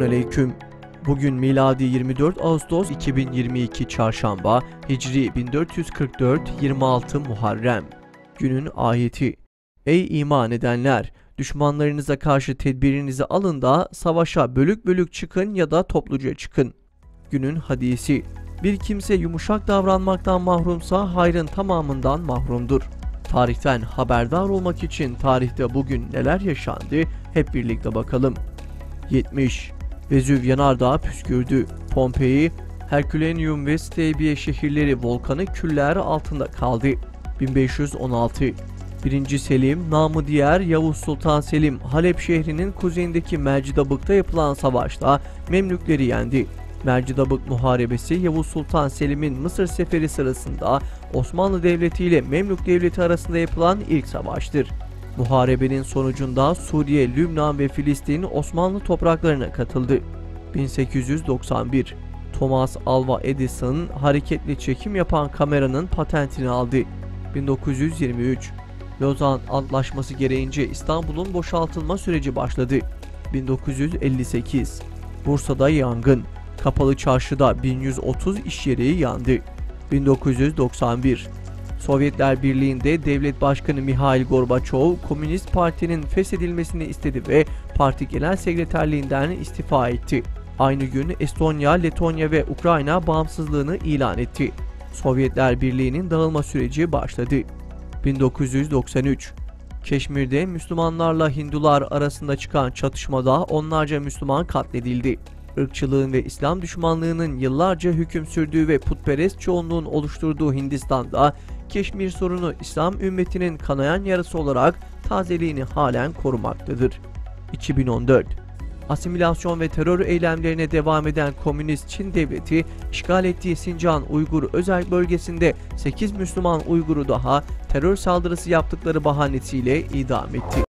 Aleyküm. Bugün miladi 24 Ağustos 2022 Çarşamba, Hicri 1444 26 Muharrem. Günün ayeti: Ey iman edenler! Düşmanlarınıza karşı tedbirinizi alın da savaşa bölük bölük çıkın ya da topluca çıkın. Günün hadisi: Bir kimse yumuşak davranmaktan mahrumsa hayrın tamamından mahrumdur. Tarihten haberdar olmak için tarihte bugün neler yaşandı hep birlikte bakalım. 70. Vezüv yanardağı püskürdü. Pompei, Herculaneum ve Stabiae şehirleri volkanik küller altında kaldı. 1516. 1. Selim, namı diğer Yavuz Sultan Selim, Halep şehrinin kuzeyindeki Mercidabık'ta yapılan savaşta Memlükleri yendi. Mercidabık Muharebesi, Yavuz Sultan Selim'in Mısır seferi sırasında Osmanlı Devleti ile Memlük Devleti arasında yapılan ilk savaştır. Muharebenin sonucunda Suriye, Lübnan ve Filistin Osmanlı topraklarına katıldı. 1891. Thomas Alva Edison hareketli çekim yapan kameranın patentini aldı. 1923. Lozan Antlaşması gereğince İstanbul'un boşaltılma süreci başladı. 1958. Bursa'da yangın. Kapalı Çarşı'da 1130 iş yeri yandı. 1991. Sovyetler Birliği'nde Devlet Başkanı Mihail Gorbaçov, Komünist Parti'nin feshedilmesini istedi ve parti genel sekreterliğinden istifa etti. Aynı gün Estonya, Letonya ve Ukrayna bağımsızlığını ilan etti. Sovyetler Birliği'nin dağılma süreci başladı. 1993. Keşmir'de Müslümanlarla Hindular arasında çıkan çatışmada onlarca Müslüman katledildi. Irkçılığın ve İslam düşmanlığının yıllarca hüküm sürdüğü ve putperest çoğunluğun oluşturduğu Hindistan'da Keşmir sorunu İslam ümmetinin kanayan yarası olarak tazeliğini halen korumaktadır. 2014. Asimilasyon ve terör eylemlerine devam eden Komünist Çin Devleti, işgal ettiği Sincan Uygur özel bölgesinde 8 Müslüman Uygur'u daha terör saldırısı yaptıkları bahanesiyle idam etti.